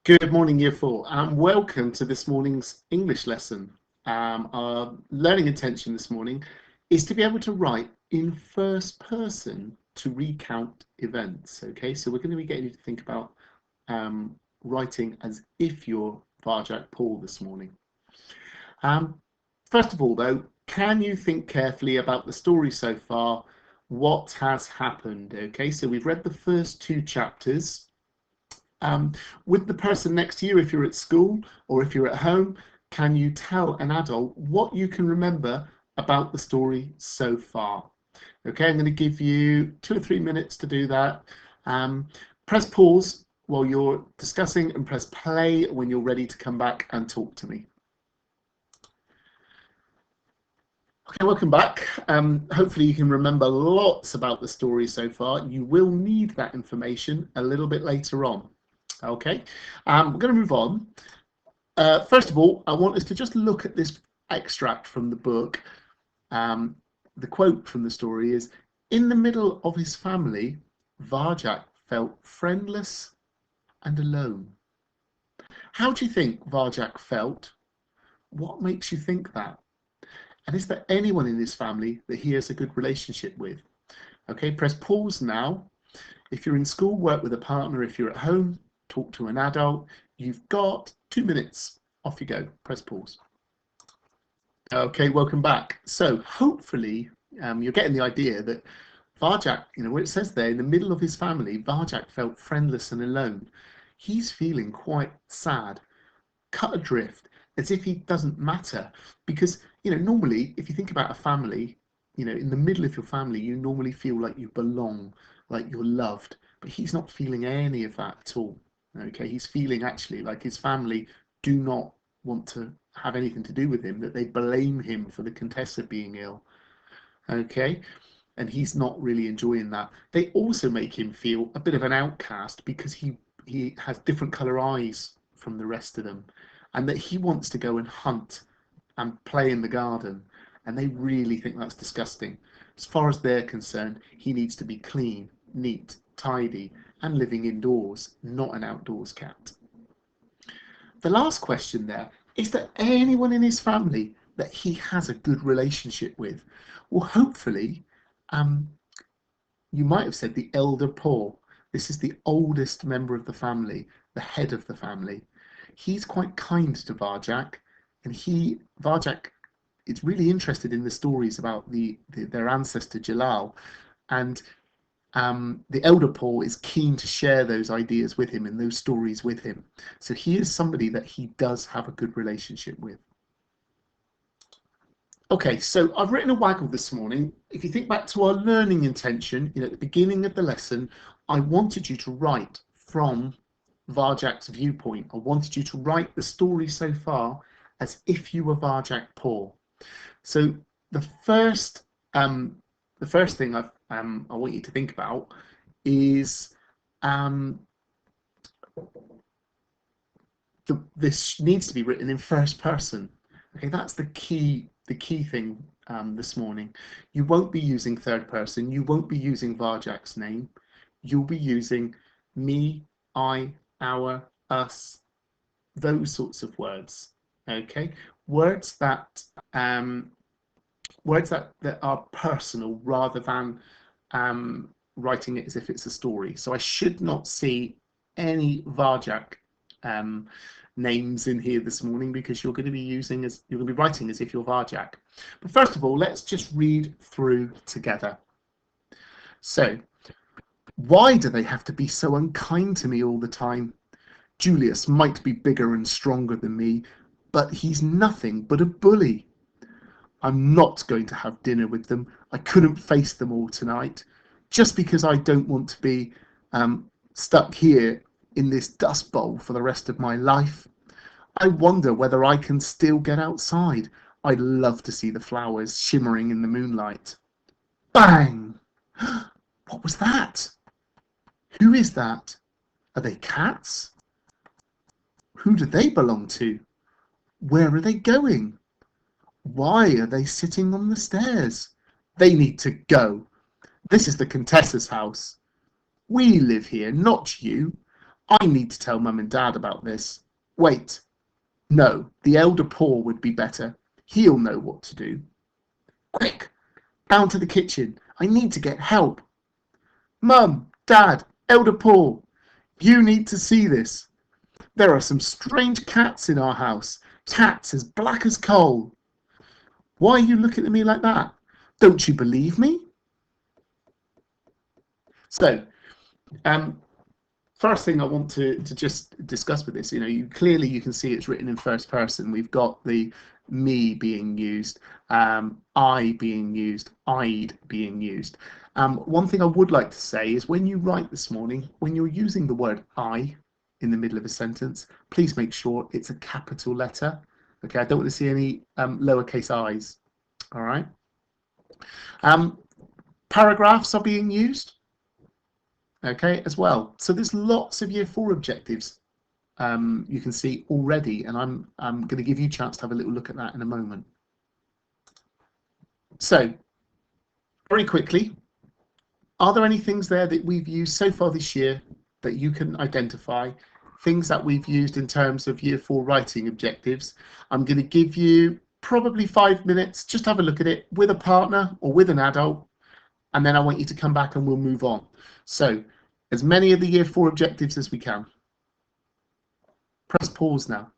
Good morning, Year 4, and welcome to this morning's English lesson. Our learning intention this morning is to be able to write in first person to recount events. Okay, so we're going to be getting you to think about writing as if you're Varjak Paul this morning. First of all, though, can you think carefully about the story so far? What has happened? Okay, so we've read the first two chapters. With the person next to you, if you're at school or if you're at home, can you tell an adult what you can remember about the story so far? Okay, I'm going to give you 2 or 3 minutes to do that. Press pause while you're discussing and press play when you're ready to come back and talk to me. Okay, welcome back. Hopefully you can remember lots about the story so far. You will need that information a little bit later on. Okay, we're going to move on. First of all, I want us to just look at this extract from the book. The quote from the story is, "In the middle of his family, Varjak felt friendless and alone." How do you think Varjak felt? What makes you think that? And is there anyone in his family that he has a good relationship with? Okay, press pause now. If you're in school, work with a partner. If you're at home, talk to an adult. You've got 2 minutes. Off you go. Press pause. Okay, welcome back. So hopefully you're getting the idea that Varjak, where it says there, in the middle of his family, Varjak felt friendless and alone. He's feeling quite sad, cut adrift, as if he doesn't matter. Because, normally, if you think about a family, in the middle of your family, you normally feel like you belong, like you're loved. But he's not feeling any of that at all. Okay, he's feeling actually like his family do not want to have anything to do with him, that they blame him for the Contessa being ill. Okay, and he's not really enjoying that. They also make him feel a bit of an outcast because he has different colour eyes from the rest of them, and that he wants to go and hunt and play in the garden, and they really think that's disgusting. As far as they're concerned, he needs to be clean, neat, tidy, and living indoors, not an outdoors cat. The last question there, is there anyone in his family that he has a good relationship with? Well, hopefully, you might have said the elder Paul. This is the oldest member of the family, the head of the family. He's quite kind to Varjak, and Varjak is really interested in the stories about their ancestor Jalal, and the elder Paul is keen to share those ideas with him and those stories with him. So he is somebody that he does have a good relationship with. Okay, so I've written a waggle this morning. If you think back to our learning intention, at the beginning of the lesson, I wanted you to write from Varjak's viewpoint. I wanted you to write the story so far as if you were Varjak Paul. So the first thing I want you to think about is this needs to be written in first person. Okay, that's the key thing this morning. You won't be using third person. You won't be using Varjak's name. You'll be using me, I, our, us, those sorts of words. Okay, words that are personal rather than writing it as if it's a story. So I should not see any Varjak names in here this morning, because you're going to be writing as if you're Varjak. But first of all, let's just read through together. So, why do they have to be so unkind to me all the time? Julius might be bigger and stronger than me, but he's nothing but a bully. I'm not going to have dinner with them. I couldn't face them all tonight, just because I don't want to be stuck here in this dust bowl for the rest of my life. I wonder whether I can still get outside. I'd love to see the flowers shimmering in the moonlight. Bang! What was that? Who is that? Are they cats? Who do they belong to? Where are they going? Why are they sitting on the stairs? They need to go. This is the Contessa's house. We live here, not you. I need to tell Mum and Dad about this. Wait, no, the elder Paul would be better. He'll know what to do. Quick, down to the kitchen. I need to get help. Mum, Dad, elder Paul, you need to see this. There are some strange cats in our house. Cats as black as coal. Why are you looking at me like that? Don't you believe me? So, first thing I want to just discuss with this, clearly you can see it's written in first person. We've got the me being used, I being used, I'd being used. One thing I would like to say is when you write this morning, when you're using the word I in the middle of a sentence, please make sure it's a capital letter. Okay, I don't want to see any lowercase i's. All right. Paragraphs are being used. Okay, as well. So there's lots of year 4 objectives you can see already, and I'm going to give you a chance to have a little look at that in a moment. So very quickly, are there any things there that we've used so far this year that you can identify? Things that we've used in terms of year 4 writing objectives. I'm going to give you probably 5 minutes, just have a look at it with a partner or with an adult, and then I want you to come back and we'll move on. So as many of the year 4 objectives as we can. Press pause now.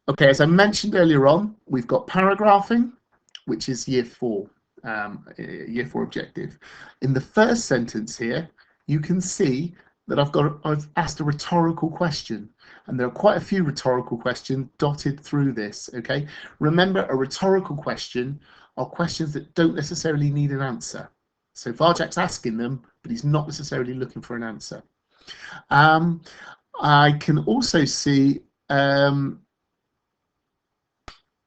Okay, as I mentioned earlier on, we've got paragraphing, which is year 4 objective. In the first sentence here, you can see that I've asked a rhetorical question, and there are quite a few rhetorical questions dotted through this. Okay, remember, a rhetorical question are questions that don't necessarily need an answer. So Varjak's asking them, but he's not necessarily looking for an answer. I can also see, as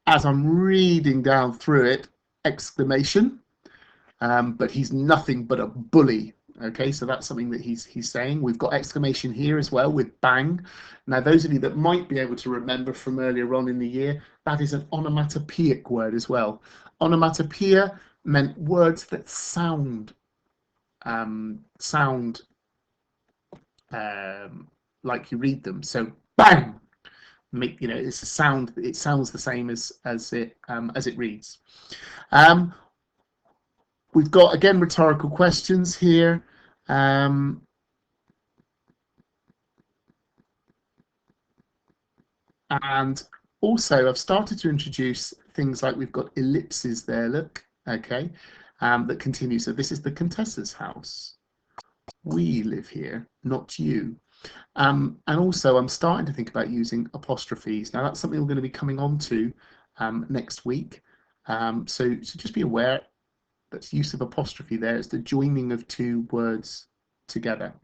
I'm reading down through it, exclamation, but he's nothing but a bully. Okay, so that's something that he's saying. We've got exclamation here as well with bang. Now, those of you that might be able to remember from earlier on in the year, that is an onomatopoeic word as well. Onomatopoeia meant words that sound like you read them. So bang, it's a sound. It sounds the same as it reads. We've got again rhetorical questions here. And also I've started to introduce things like we've got ellipses there, look, okay, that continue. So this is the Contessa's house. We live here, not you. And also I'm starting to think about using apostrophes. Now that's something we're going to be coming on to next week. So just be aware that use of apostrophe there is the joining of 2 words together.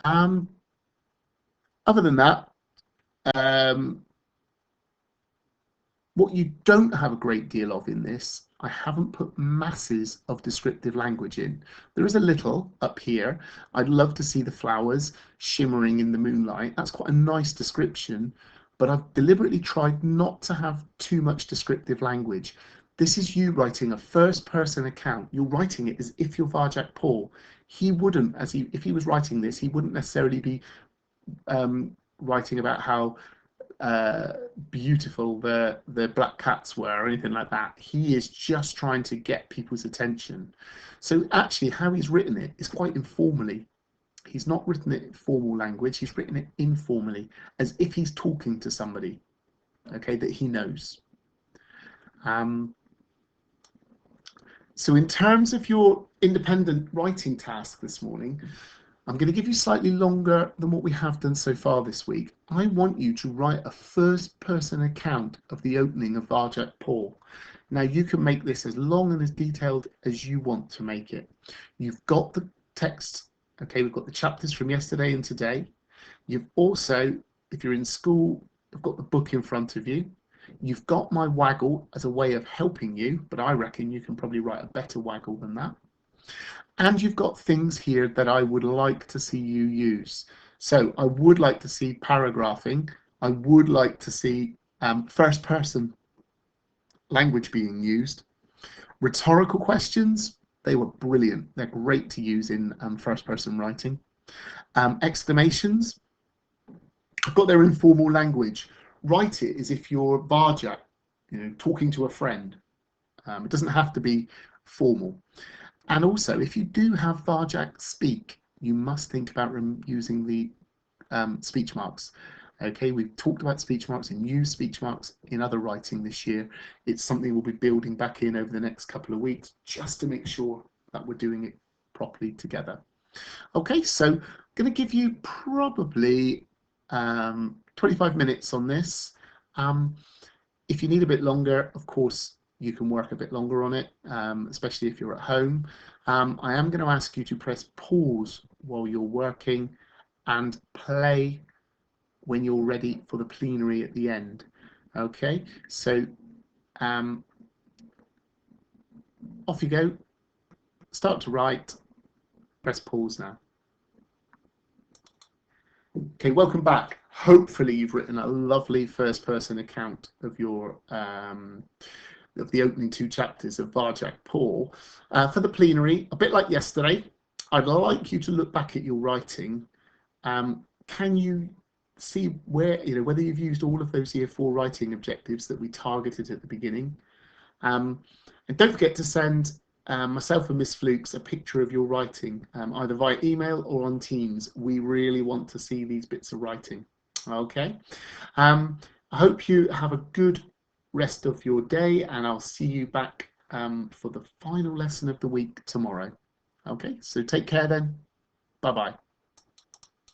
Other than that, what you don't have a great deal of in this, I haven't put masses of descriptive language in. There is a little up here. I'd love to see the flowers shimmering in the moonlight. That's quite a nice description, but I've deliberately tried not to have too much descriptive language. This is you writing a first-person account. You're writing it as if you're Varjak Paul. He wouldn't, if he was writing this, he wouldn't necessarily be writing about how beautiful the black cats were or anything like that. He is just trying to get people's attention. So actually how he's written it is quite informally. He's not written it in formal language, he's written it informally, as if he's talking to somebody, okay, that he knows. So in terms of your independent writing task this morning, I'm going to give you slightly longer than what we have done so far this week. I want you to write a first-person account of the opening of Varjak Paul. Now you can make this as long and as detailed as you want to make it. You've got the text, okay, we've got the chapters from yesterday and today. You've also, if you're in school, you've got the book in front of you. You've got my waggle as a way of helping you, but I reckon you can probably write a better waggle than that. And you've got things here that I would like to see you use. So I would like to see paragraphing. I would like to see first person language being used. Rhetorical questions, they were brilliant. They're great to use in first person writing. Exclamations, I've got their informal language. Write it as if you're Varjak, talking to a friend. It doesn't have to be formal. And also, if you do have Varjak speak, you must think about using the speech marks. Okay, we've talked about speech marks and used speech marks in other writing this year. It's something we'll be building back in over the next couple of weeks, just to make sure that we're doing it properly together. Okay, so I'm going to give you probably 25 minutes on this. If you need a bit longer, of course, you can work a bit longer on it, especially if you're at home. I am going to ask you to press pause while you're working and play when you're ready for the plenary at the end. Okay, so off you go. Start to write. Press pause now. Okay, welcome back. Hopefully you've written a lovely first-person account of your of the opening 2 chapters of Varjak Paul. For the plenary, a bit like yesterday, I'd like you to look back at your writing. Can you see where, whether you've used all of those Year 4 writing objectives that we targeted at the beginning? And don't forget to send myself and Miss Flukes a picture of your writing, either via email or on Teams. We really want to see these bits of writing. Okay. I hope you have a good rest of your day, and I'll see you back for the final lesson of the week tomorrow. Okay, so take care then. Bye-bye.